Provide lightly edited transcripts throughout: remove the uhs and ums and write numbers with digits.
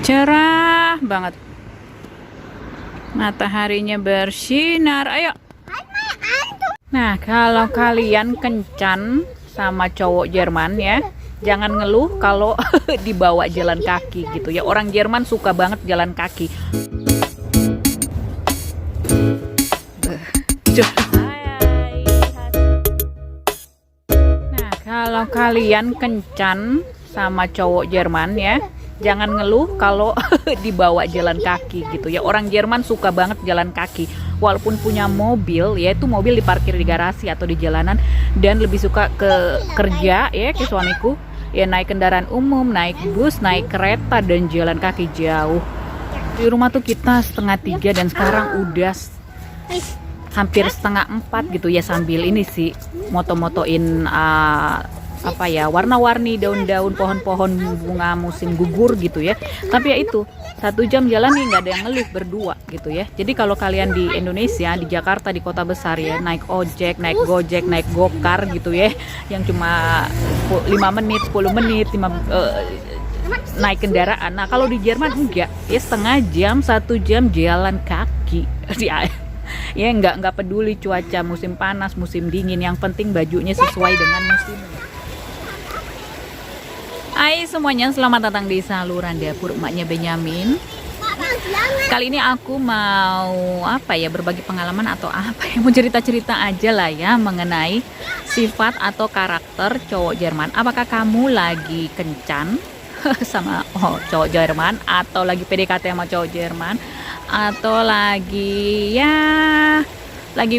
Cerah banget. Mataharinya bersinar. Ayo. Nah, kalau kalian kencan sama cowok Jerman ya, jangan ngeluh kalau dibawa jalan kaki gitu ya. Orang Jerman suka banget jalan kaki. Nah, kalau kalian kencan sama cowok Jerman ya, jangan ngeluh kalau dibawa jalan kaki gitu ya. Orang Jerman suka banget jalan kaki. Walaupun punya mobil, yaitu mobil diparkir di garasi atau di jalanan, dan lebih suka ke kerja ya, ke suamiku ya, naik kendaraan umum, naik bus, naik kereta, dan jalan kaki jauh. Di rumah tuh kita 2:30 dan sekarang udah hampir 3:30 gitu ya, sambil ini sih moto-motoin apa ya, warna-warni daun-daun pohon-pohon bunga musim gugur gitu ya. Tapi ya itu 1 jam jalan nih nggak ada yang ngeluh berdua gitu ya. Jadi kalau kalian di Indonesia, di Jakarta, di kota besar ya, naik ojek, naik gojek, naik gokar gitu ya, yang cuma 5 menit, 10 menit, naik kendaraan. Nah kalau di Jerman enggak ya, 1/2 jam, 1 jam jalan kaki ya, nggak peduli cuaca musim panas, musim dingin, yang penting bajunya sesuai dengan musimnya. Hai semuanya, selamat datang di saluran dapur emaknya Benyamin. Kali ini aku mau berbagi pengalaman atau mau cerita-cerita aja lah ya, mengenai sifat atau karakter cowok Jerman. Apakah kamu lagi kencan sama cowok Jerman, atau lagi PDKT sama cowok Jerman, atau lagi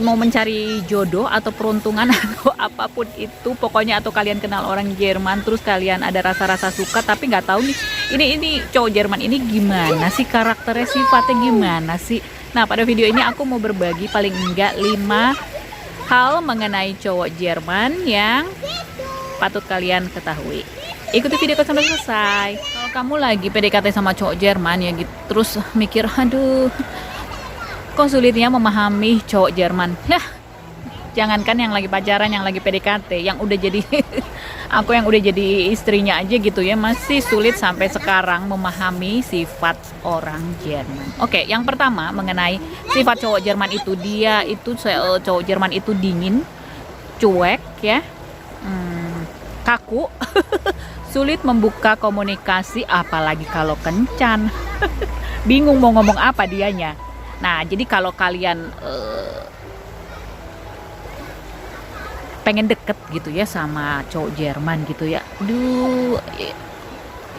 mau mencari jodoh atau peruntungan atau apapun itu pokoknya, atau kalian kenal orang Jerman terus kalian ada rasa-rasa suka tapi nggak tahu nih ini cowok Jerman ini gimana sih karakternya, sifatnya gimana sih. Nah pada video ini aku mau berbagi paling enggak 5 hal mengenai cowok Jerman yang patut kalian ketahui. Ikuti videoku sampai selesai. Kalau kamu lagi PDKT sama cowok Jerman ya gitu, terus mikir aduh kok sulitnya memahami cowok Jerman. Nah, jangankan yang lagi pacaran, yang lagi PDKT, yang udah jadi aku yang udah jadi istrinya aja gitu ya, masih sulit sampai sekarang memahami sifat orang Jerman. Oke, yang pertama mengenai sifat cowok Jerman itu, cowok Jerman itu dingin, cuek ya, kaku, sulit membuka komunikasi, apalagi kalau kencan. Bingung mau ngomong apa dianya. Nah, jadi kalau kalian pengen deket gitu ya sama cowok Jerman gitu ya,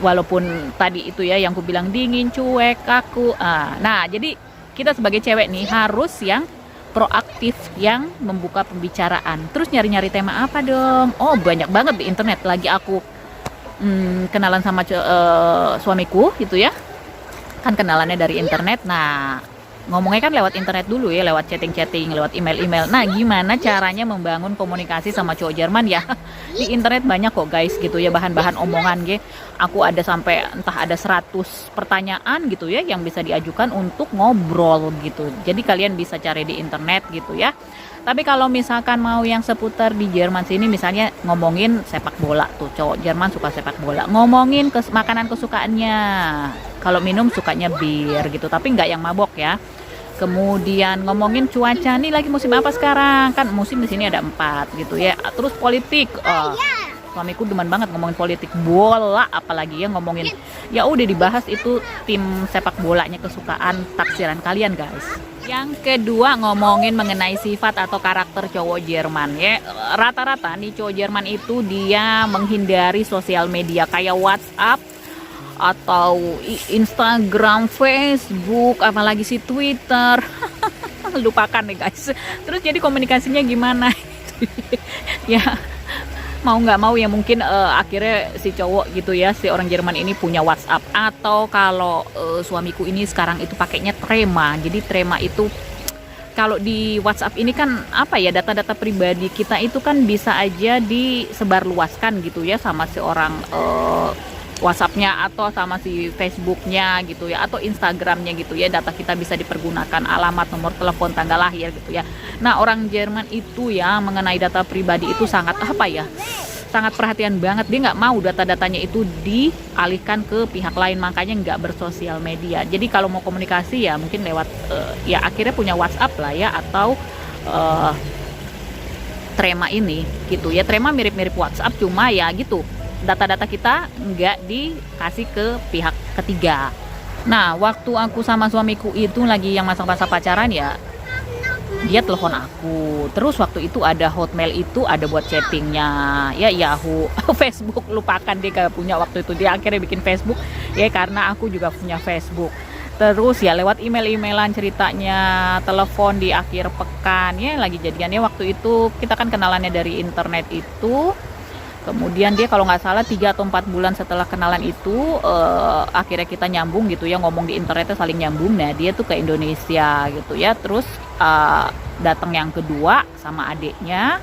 walaupun tadi itu ya yang aku bilang dingin, cuek, kaku. Nah, jadi kita sebagai cewek nih harus yang proaktif, yang membuka pembicaraan. Terus nyari-nyari tema apa dong? Oh, banyak banget di internet. Lagi aku kenalan sama suamiku gitu ya, kan kenalannya dari internet. Nah, ngomongnya kan lewat internet dulu ya, lewat chatting-chatting, lewat email-email. Nah, gimana caranya membangun komunikasi sama cowok Jerman ya? Di internet banyak kok guys gitu ya, bahan-bahan omongan gitu. Aku ada sampai entah ada 100 pertanyaan gitu ya yang bisa diajukan untuk ngobrol gitu. Jadi kalian bisa cari di internet gitu ya. Tapi kalau misalkan mau yang seputar di Jerman sini, misalnya ngomongin sepak bola tuh, cowok Jerman suka sepak bola. Ngomongin makanan kesukaannya. Kalau minum sukanya bir gitu, tapi nggak yang mabok ya. Kemudian ngomongin cuaca, nih lagi musim apa sekarang? Kan musim di sini ada 4 gitu ya. Terus politik. Suamiku demen banget ngomongin politik, bola apalagi ya, ngomongin ya udah dibahas itu tim sepak bolanya kesukaan taksiran kalian guys. Yang kedua ngomongin mengenai sifat atau karakter cowok Jerman ya. Rata-rata nih cowok Jerman itu dia menghindari sosial media kayak WhatsApp atau Instagram, Facebook, apalagi si Twitter. Lupakan nih guys. Terus jadi komunikasinya gimana? Ya mau nggak mau ya mungkin akhirnya si cowok gitu ya, si orang Jerman ini punya WhatsApp, atau kalau suamiku ini sekarang itu pakainya Trema. Jadi Trema itu kalau di WhatsApp ini kan data-data pribadi kita itu kan bisa aja disebarluaskan gitu ya sama si orang WhatsApp-nya atau sama si Facebook-nya gitu ya, atau Instagram-nya gitu ya, data kita bisa dipergunakan, alamat, nomor telepon, tanggal lahir gitu ya. Nah orang Jerman itu ya mengenai data pribadi itu sangat sangat perhatian banget, dia nggak mau data-datanya itu dialihkan ke pihak lain, makanya nggak bersosial media. Jadi kalau mau komunikasi ya mungkin lewat ya akhirnya punya WhatsApp lah ya, atau Trema ini gitu ya. Trema mirip-mirip WhatsApp, cuma ya gitu, data-data kita nggak dikasih ke pihak ketiga. Nah, waktu aku sama suamiku itu lagi yang masa-masa pacaran ya, dia telepon aku. Terus waktu itu ada Hotmail, itu ada buat chattingnya ya, Yahoo. Facebook lupakan, dia gak punya waktu itu, dia akhirnya bikin Facebook ya, karena aku juga punya Facebook. Terus ya lewat email-emailan ceritanya, telepon di akhir pekan ya, lagi jadiannya waktu itu. Kita kan kenalannya dari internet itu. Kemudian dia kalau nggak salah 3 atau 4 bulan setelah kenalan itu akhirnya kita nyambung gitu ya, ngomong di internetnya saling nyambung. Nah dia tuh ke Indonesia gitu ya. Terus datang yang kedua sama adiknya.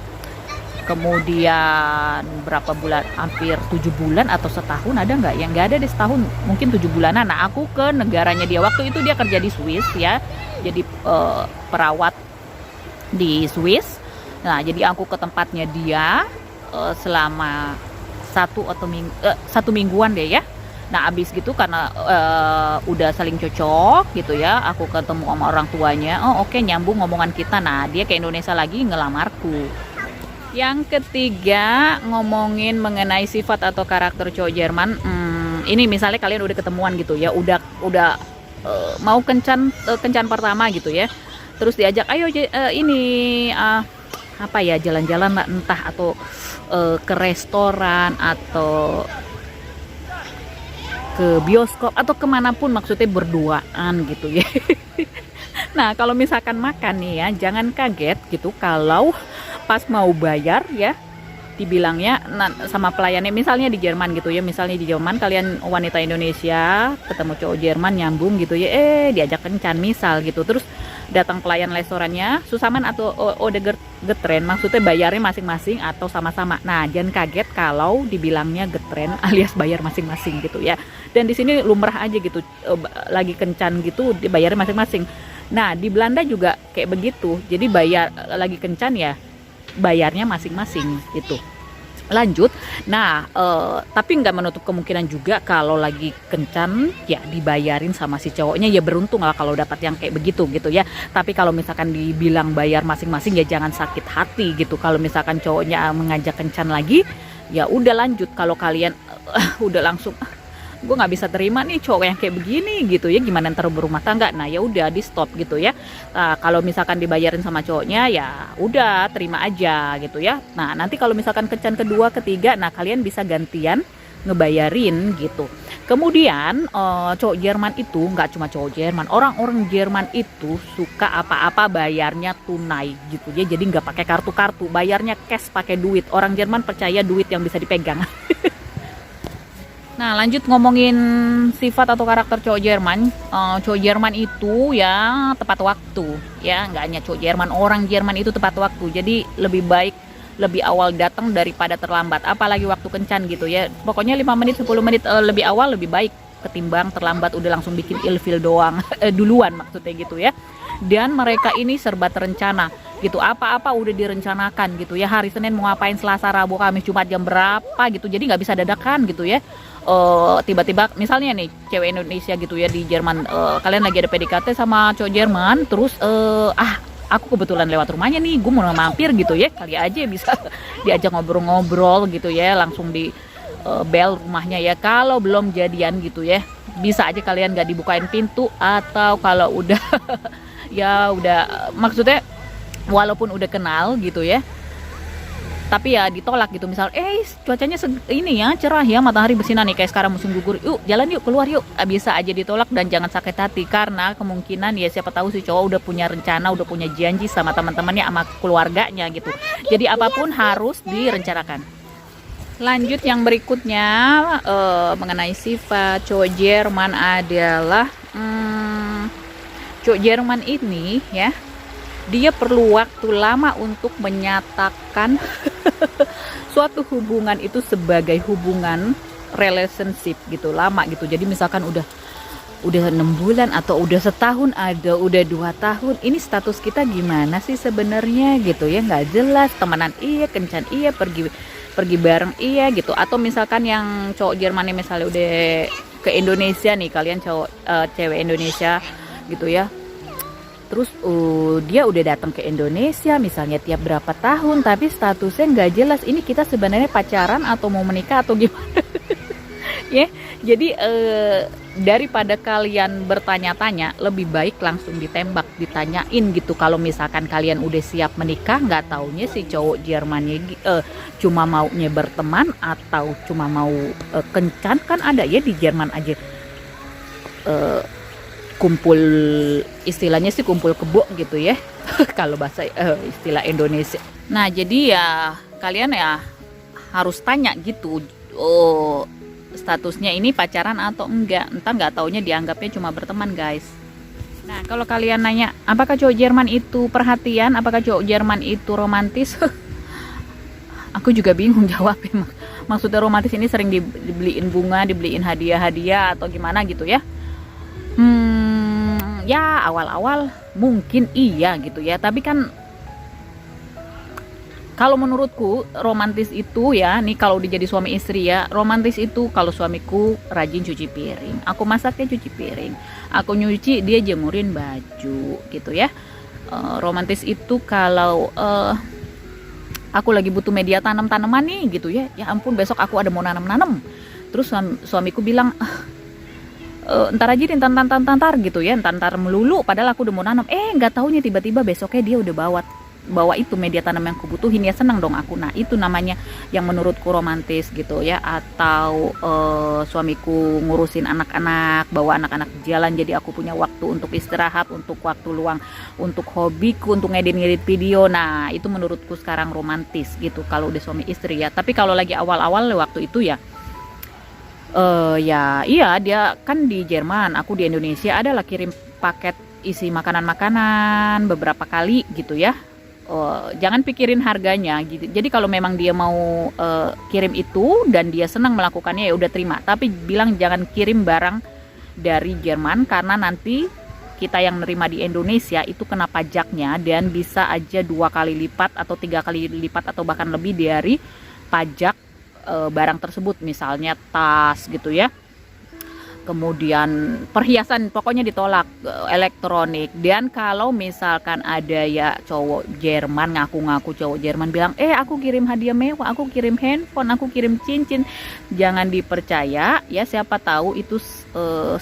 Kemudian berapa bulan, hampir 7 bulan atau setahun, ada nggak? Yang nggak ada deh, setahun, mungkin 7 bulanan. Nah aku ke negaranya dia, waktu itu dia kerja di Swiss ya, jadi perawat di Swiss. Nah jadi aku ke tempatnya dia selama satu mingguan deh ya. Nah abis gitu karena udah saling cocok gitu ya, aku ketemu sama orang tuanya, oh oke, nyambung ngomongan kita. Nah dia ke Indonesia lagi ngelamarku. Yang ketiga, ngomongin mengenai sifat atau karakter cowok Jerman. Ini misalnya kalian udah ketemuan gitu ya, udah mau kencan pertama gitu ya, terus diajak ayo ini apa ya, jalan-jalan lah, entah atau ke restoran atau ke bioskop atau kemanapun, maksudnya berduaan gitu ya. Nah kalau misalkan makan nih ya, jangan kaget gitu kalau pas mau bayar ya dibilangnya sama pelayannya, misalnya di Jerman gitu ya, misalnya di Jerman kalian wanita Indonesia ketemu cowok Jerman nyambung gitu ya, diajak kencan misal gitu, terus datang pelayan restorannya Susaman atau Ode Getren, maksudnya bayarnya masing-masing atau sama-sama. Nah jangan kaget kalau dibilangnya Getren alias bayar masing-masing gitu ya. Dan di sini lumrah aja gitu, lagi kencan gitu dibayarnya masing-masing. Nah di Belanda juga kayak begitu, jadi bayar lagi kencan ya bayarnya masing-masing gitu. Lanjut, nah tapi nggak menutup kemungkinan juga kalau lagi kencan ya dibayarin sama si cowoknya, ya beruntung lah kalau dapat yang kayak begitu gitu ya. Tapi kalau misalkan dibilang bayar masing-masing ya jangan sakit hati gitu. Kalau misalkan cowoknya mengajak kencan lagi, ya udah lanjut. Kalau kalian udah langsung gue nggak bisa terima nih cowok yang kayak begini gitu ya, gimana ntar berumah tangga, nah ya udah di stop gitu ya. Kalau misalkan dibayarin sama cowoknya ya udah terima aja gitu ya. Nah nanti kalau misalkan kencan kedua ketiga, nah kalian bisa gantian ngebayarin gitu. Kemudian cowok Jerman itu nggak cuma cowok Jerman, orang-orang Jerman itu suka apa-apa bayarnya tunai gitu ya, jadi nggak pakai kartu-kartu, bayarnya cash, pakai duit. Orang Jerman percaya duit yang bisa dipegang. Nah lanjut ngomongin sifat atau karakter cowok Jerman. Cowok Jerman itu ya tepat waktu ya, nggak hanya cowok Jerman, orang Jerman itu tepat waktu. Jadi lebih baik lebih awal datang daripada terlambat, apalagi waktu kencan gitu ya. Pokoknya 5 menit 10 menit lebih awal lebih baik ketimbang terlambat udah langsung bikin ilfil doang duluan, maksudnya gitu ya. Dan mereka ini serba terencana gitu, apa-apa udah direncanakan gitu ya. Hari Senin mau ngapain, Selasa, Rabu, Kamis, Jumat jam berapa gitu, jadi nggak bisa dadakan gitu ya. Tiba-tiba misalnya nih cewek Indonesia gitu ya di Jerman, kalian lagi ada PDKT sama cowok Jerman, terus aku kebetulan lewat rumahnya nih, gue mau mampir gitu ya, kali aja bisa diajak ngobrol-ngobrol gitu ya, langsung di bel rumahnya ya. Kalau belum jadian gitu ya, bisa aja kalian gak dibukain pintu, atau kalau udah ya udah, maksudnya walaupun udah kenal gitu ya, tapi ya ditolak gitu. Misal cuacanya ini ya cerah ya, matahari bersinar nih kayak sekarang musim gugur, yuk jalan yuk, keluar yuk, bisa aja ditolak. Dan jangan sakit hati, karena kemungkinan ya siapa tahu si cowok udah punya rencana, udah punya janji sama teman-temannya, sama keluarganya gitu. Jadi apapun harus direncanakan. Lanjut yang berikutnya mengenai sifat cowok Jerman adalah cowok Jerman ini ya, dia perlu waktu lama untuk menyatakan suatu hubungan itu sebagai hubungan relationship gitu, lama gitu. Jadi misalkan udah 6 bulan atau udah setahun, ada udah 2 tahun, ini status kita gimana sih sebenarnya gitu ya, nggak jelas, temenan iya, kencan iya, pergi pergi bareng iya gitu. Atau misalkan yang cowok Jermannya misalnya udah ke Indonesia nih, kalian cowok cewek Indonesia gitu ya, terus dia udah datang ke Indonesia misalnya tiap berapa tahun, tapi statusnya nggak jelas ini kita sebenarnya pacaran atau mau menikah atau gimana. Ya, jadi daripada kalian bertanya-tanya, lebih baik langsung ditembak, ditanyain gitu. Kalau misalkan kalian udah siap menikah, nggak taunya si cowok Jermannya cuma maunya berteman atau cuma mau kencan. Kan ada ya di Jerman aja kumpul, istilahnya sih kumpul kebo gitu ya. Kalau bahasa istilah Indonesia. Nah, jadi ya kalian ya harus tanya gitu. Statusnya ini pacaran atau enggak, entah nggak taunya dianggapnya cuma berteman guys. Nah, kalau kalian nanya apakah cowok Jerman itu perhatian, apakah cowok Jerman itu romantis, aku juga bingung jawabnya. Maksudnya romantis ini sering dibeliin bunga, dibeliin hadiah-hadiah atau gimana gitu ya. Ya awal-awal mungkin iya gitu ya, tapi kan kalau menurutku romantis itu ya, nih kalau udah jadi suami istri ya, romantis itu kalau suamiku rajin cuci piring, aku masak dia cuci piring, aku nyuci dia jemurin baju gitu ya. Romantis itu kalau aku lagi butuh media tanam-tanaman nih gitu ya, ya ampun besok aku ada mau nanam-nanam, terus suamiku bilang entar aja nih, entar gitu ya, entar melulu, padahal aku udah mau nanam, nggak taunya tiba-tiba besoknya dia udah bawa itu media tanam yang aku butuhin, ya senang dong aku. Nah itu namanya yang menurutku romantis gitu ya. Atau suamiku ngurusin anak-anak, bawa anak-anak jalan, jadi aku punya waktu untuk istirahat, untuk waktu luang, untuk hobiku, untuk ngedit-ngedit video. Nah itu menurutku sekarang romantis gitu kalau udah suami istri ya. Tapi kalau lagi awal-awal waktu itu ya ya iya, dia kan di Jerman, aku di Indonesia, adalah kirim paket isi makanan-makanan beberapa kali gitu ya. Jangan pikirin harganya gitu. Jadi kalau memang dia mau kirim itu dan dia senang melakukannya, ya udah terima. Tapi bilang jangan kirim barang dari Jerman, karena nanti kita yang nerima di Indonesia itu kena pajaknya, dan bisa aja 2 kali lipat atau 3 kali lipat atau bahkan lebih dari pajak barang tersebut. Misalnya tas gitu ya, kemudian perhiasan, pokoknya ditolak, elektronik. Dan kalau misalkan ada ya cowok Jerman, ngaku-ngaku cowok Jerman, bilang aku kirim hadiah mewah, aku kirim handphone, aku kirim cincin, jangan dipercaya ya, siapa tahu itu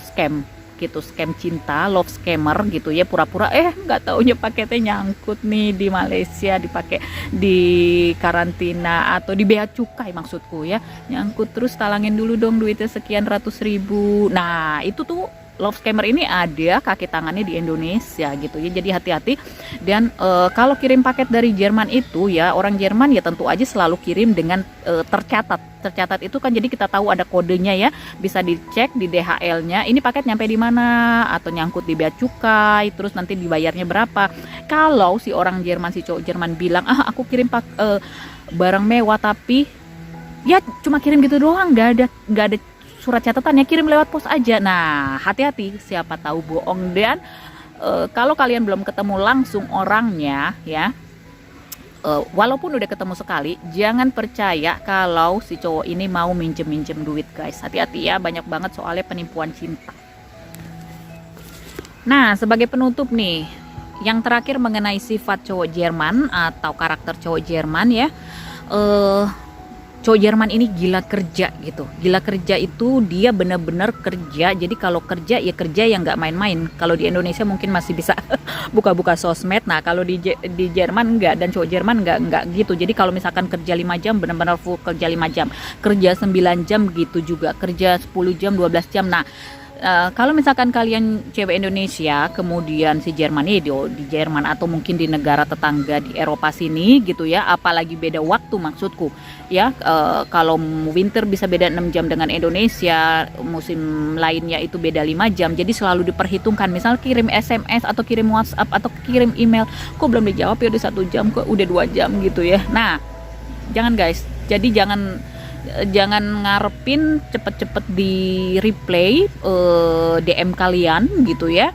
scam gitu, scam cinta, love scammer gitu ya, pura-pura nggak taunya paketnya nyangkut nih di Malaysia, dipakai di karantina atau di bea cukai maksudku ya, nyangkut, terus talangin dulu dong duitnya sekian ratus ribu. Nah itu tuh love scammer ini ada kaki tangannya di Indonesia gitu ya, jadi hati-hati. Dan kalau kirim paket dari Jerman itu ya, orang Jerman ya tentu aja selalu kirim dengan tercatat itu kan, jadi kita tahu ada kodenya ya, bisa dicek di DHL-nya ini paket nyampe di mana, atau nyangkut di bea cukai, terus nanti dibayarnya berapa. Kalau si orang Jerman, si cowok Jerman bilang aku kirim barang mewah, tapi ya cuma kirim gitu doang, nggak ada surat catatannya, kirim lewat pos aja. Nah hati-hati, siapa tahu bohong. Dan kalau kalian belum ketemu langsung orangnya ya, walaupun udah ketemu sekali, jangan percaya kalau si cowok ini mau minjem duit guys. Hati-hati ya, banyak banget soalnya penipuan cinta. Nah sebagai penutup nih, yang terakhir mengenai sifat cowok Jerman atau karakter cowok Jerman ya, cowok Jerman ini gila kerja gitu. Gila kerja itu dia bener-bener kerja. Jadi kalau kerja ya kerja yang nggak main-main. Kalau di Indonesia mungkin masih bisa buka-buka sosmed. Nah kalau di Jerman nggak, dan cowok Jerman nggak gitu. Jadi kalau misalkan kerja 5 jam, bener-bener full kerja 5 jam. Kerja 9 jam gitu juga. Kerja 10 jam, 12 jam. Nah kalau misalkan kalian cewek Indonesia, kemudian si Jerman ini di Jerman atau mungkin di negara tetangga di Eropa sini gitu ya, apalagi beda waktu maksudku ya, kalau winter bisa beda 6 jam dengan Indonesia, musim lainnya itu beda 5 jam, jadi selalu diperhitungkan. Misal kirim SMS atau kirim WhatsApp atau kirim email, kok belum dijawab ya, udah 1 jam, kok udah 2 jam gitu ya. Nah jangan guys, jadi jangan ngarepin cepet-cepet di replay DM kalian gitu ya.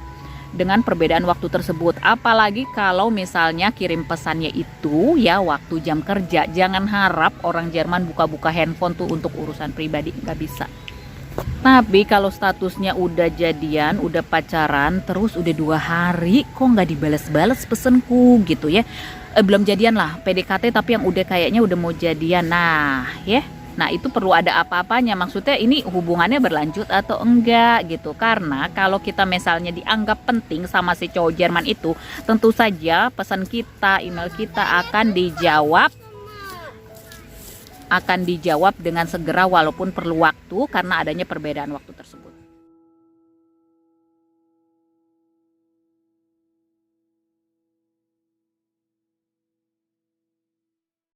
dengan perbedaan waktu tersebut. Apalagi kalau misalnya kirim pesannya itu ya waktu jam kerja. Jangan harap orang Jerman buka-buka handphone tuh untuk urusan pribadi, nggak bisa. Tapi kalau statusnya udah jadian, udah pacaran, terus udah 2 hari kok nggak dibales-bales pesenku gitu ya. Belum jadian lah, PDKT tapi yang udah kayaknya udah mau jadian. Nah ya, nah itu perlu ada apa-apanya. Maksudnya ini hubungannya berlanjut atau enggak gitu. Karena kalau kita misalnya dianggap penting sama si cowok Jerman itu, tentu saja pesan kita, email kita akan dijawab dengan segera walaupun perlu waktu karena adanya perbedaan waktu tersebut.